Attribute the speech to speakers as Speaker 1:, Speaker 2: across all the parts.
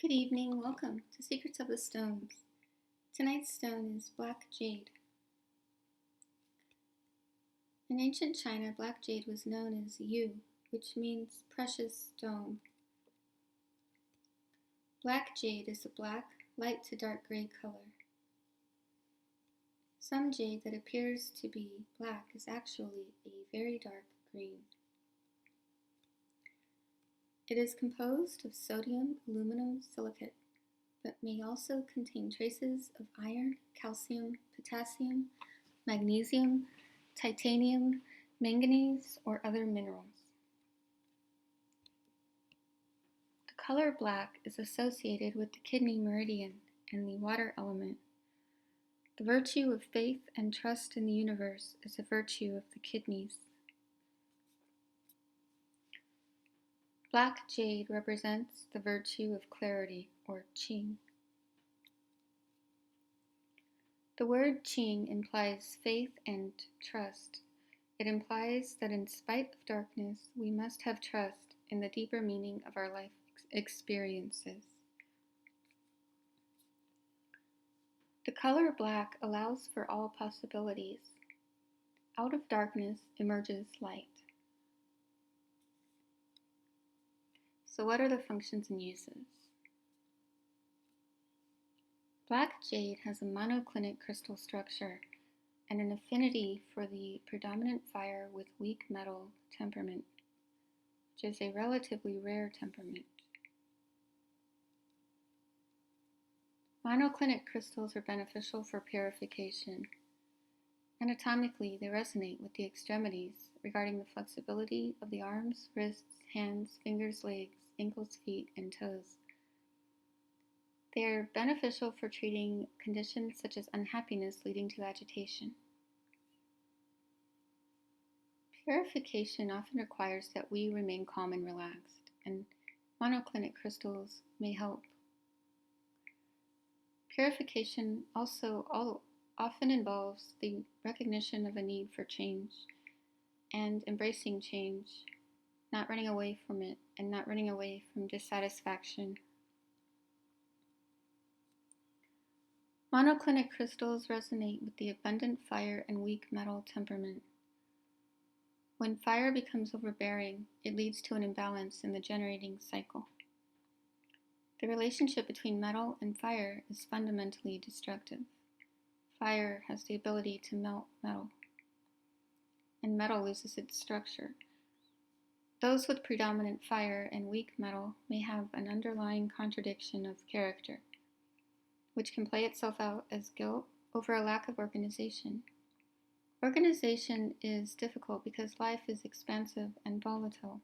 Speaker 1: Good evening, welcome to Secrets of the Stones. Tonight's stone is black jade. In ancient China, black jade was known as yu, which means precious stone. Black jade is a black, light to dark gray color. Some jade that appears to be black is actually a very dark green. It is composed of sodium aluminum silicate, but may also contain traces of iron, calcium, potassium, magnesium, titanium, manganese, or other minerals. The color black is associated with the kidney meridian and the water element. The virtue of faith and trust in the universe is a virtue of the kidneys. Black jade represents the virtue of clarity, or qing. The word qing implies faith and trust. It implies that in spite of darkness, we must have trust in the deeper meaning of our life experiences. The color black allows for all possibilities. Out of darkness emerges light. So what are the functions and uses? Black jade has a monoclinic crystal structure and an affinity for the predominant fire with weak metal temperament, which is a relatively rare temperament. Monoclinic crystals are beneficial for purification. Anatomically, they resonate with the extremities regarding the flexibility of the arms, wrists, hands, fingers, legs, ankles, feet, and toes. They are beneficial for treating conditions such as unhappiness leading to agitation. Purification often requires that we remain calm and relaxed, and monoclinic crystals may help. Purification also often involves the recognition of a need for change and embracing change, not running away from it and not running away from dissatisfaction. Monoclinic crystals resonate with the abundant fire and weak metal temperament. When fire becomes overbearing, it leads to an imbalance in the generating cycle. The relationship between metal and fire is fundamentally destructive. Fire has the ability to melt metal, and metal loses its structure. Those with predominant fire and weak metal may have an underlying contradiction of character, which can play itself out as guilt over a lack of organization. Organization is difficult because life is expansive and volatile.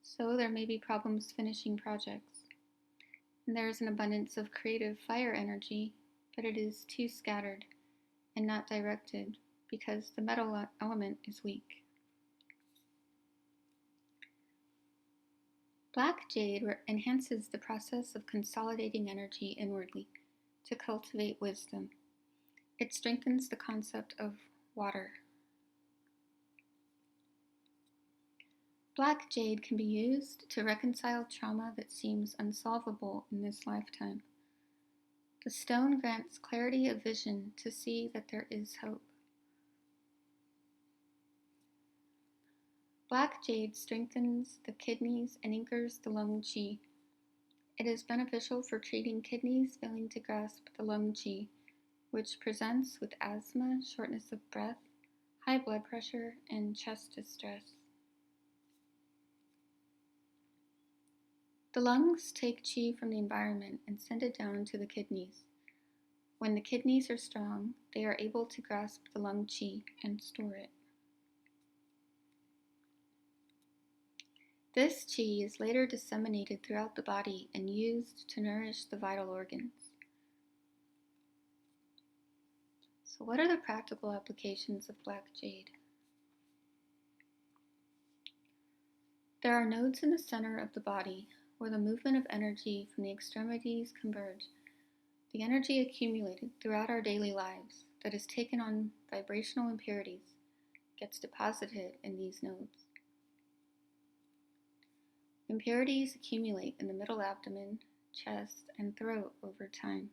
Speaker 1: So there may be problems finishing projects. And there is an abundance of creative fire energy, but it is too scattered and not directed because the metal element is weak. Black jade enhances the process of consolidating energy inwardly to cultivate wisdom. It strengthens the concept of water. Black jade can be used to reconcile trauma that seems unsolvable in this lifetime. The stone grants clarity of vision to see that there is hope. Black jade strengthens the kidneys and anchors the lung qi. It is beneficial for treating kidneys failing to grasp the lung qi, which presents with asthma, shortness of breath, high blood pressure, and chest distress. The lungs take qi from the environment and send it down to the kidneys. When the kidneys are strong, they are able to grasp the lung qi and store it. This qi is later disseminated throughout the body and used to nourish the vital organs. So what are the practical applications of black jade? There are nodes in the center of the body where the movement of energy from the extremities converge. The energy accumulated throughout our daily lives that is taken on vibrational impurities gets deposited in these nodes. Impurities accumulate in the middle abdomen, chest, and throat over time.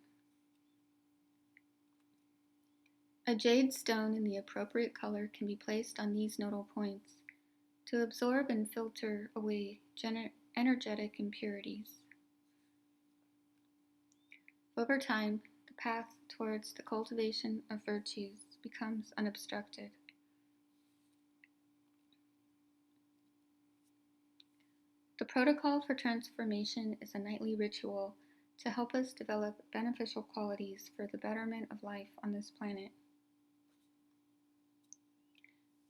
Speaker 1: A jade stone in the appropriate color can be placed on these nodal points to absorb and filter away energetic impurities. Over time, the path towards the cultivation of virtues becomes unobstructed. The protocol for transformation is a nightly ritual to help us develop beneficial qualities for the betterment of life on this planet.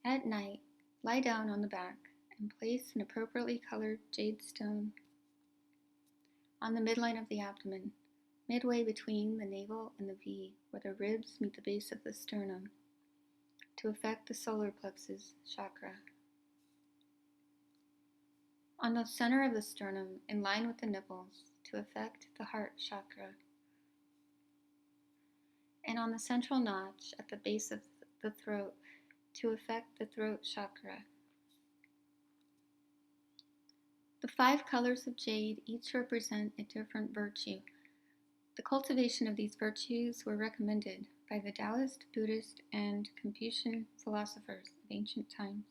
Speaker 1: At night, lie down on the back and place an appropriately colored jade stone on the midline of the abdomen, midway between the navel and the V, where the ribs meet the base of the sternum, to affect the solar plexus chakra. On the center of the sternum, in line with the nipples, to affect the heart chakra. And on the central notch at the base of the throat, to affect the throat chakra. The 5 colors of jade each represent a different virtue. The cultivation of these virtues were recommended by the Daoist, Buddhist, and Confucian philosophers of ancient times.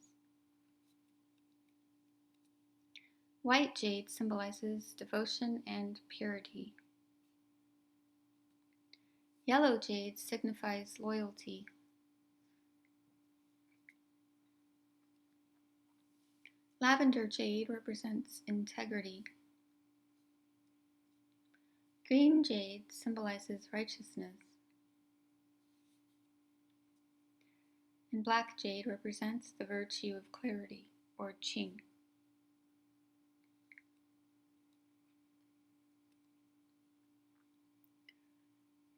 Speaker 1: White jade symbolizes devotion and purity. Yellow jade signifies loyalty. Lavender jade represents integrity. Green jade symbolizes righteousness. And black jade represents the virtue of clarity, or qing.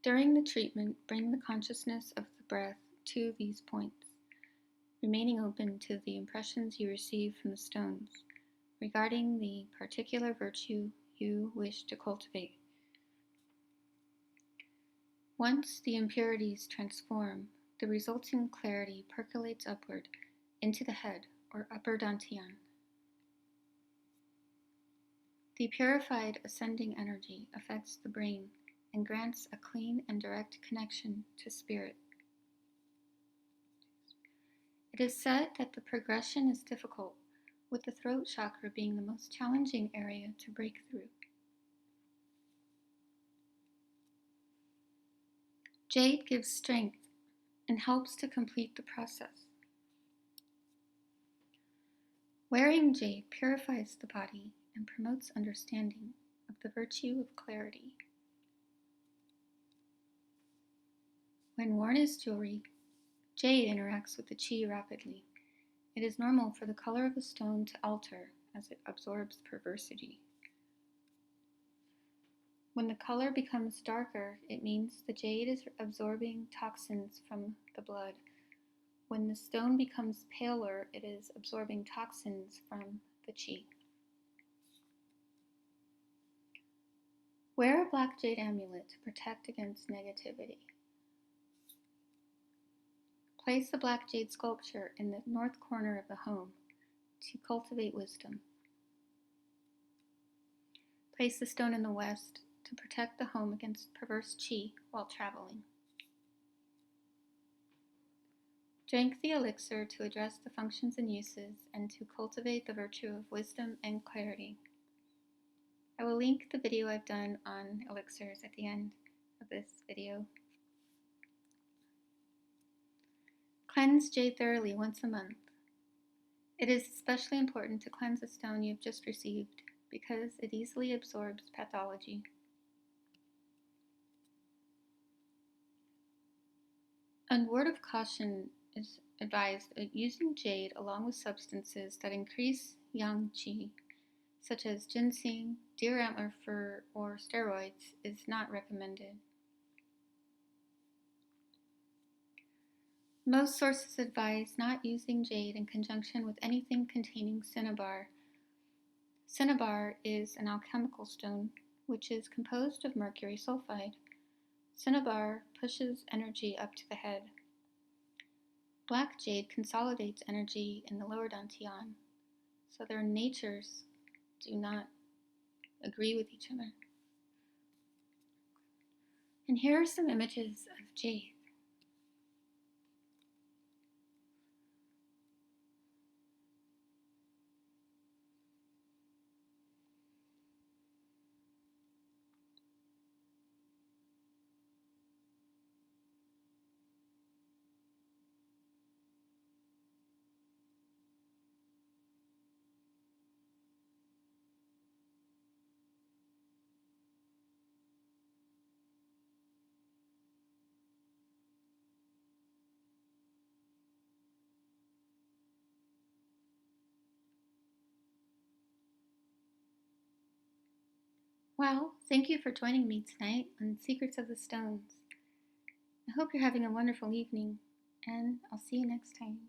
Speaker 1: During the treatment, bring the consciousness of the breath to these points, remaining open to the impressions you receive from the stones regarding the particular virtue you wish to cultivate. Once the impurities transform, the resulting clarity percolates upward into the head, or upper dantian. The purified ascending energy affects the brain and grants a clean and direct connection to spirit. It is said that the progression is difficult, with the throat chakra being the most challenging area to break through. Jade gives strength and helps to complete the process. Wearing jade purifies the body and promotes understanding of the virtue of clarity. When worn as jewelry, jade interacts with the qi rapidly. It is normal for the color of a stone to alter as it absorbs perversity. When the color becomes darker, it means the jade is absorbing toxins from the blood. When the stone becomes paler, it is absorbing toxins from the qi. Wear a black jade amulet to protect against negativity. Place the black jade sculpture in the north corner of the home to cultivate wisdom. Place the stone in the west to protect the home against perverse qi while traveling. Drink the elixir to address the functions and uses and to cultivate the virtue of wisdom and clarity. I will link the video I've done on elixirs at the end of this video. Cleanse jade thoroughly once a month. It is especially important to cleanse a stone you've just received because it easily absorbs pathology. A word of caution is advised that using jade along with substances that increase yang qi, such as ginseng, deer antler fur, or steroids, is not recommended. Most sources advise not using jade in conjunction with anything containing cinnabar. Cinnabar is an alchemical stone which is composed of mercury sulfide. Cinnabar pushes energy up to the head. Black jade consolidates energy in the lower dantian, so their natures do not agree with each other. And here are some images of Jade. Well, thank you for joining me tonight on Secrets of the Stones. I hope you're having a wonderful evening, and I'll see you next time.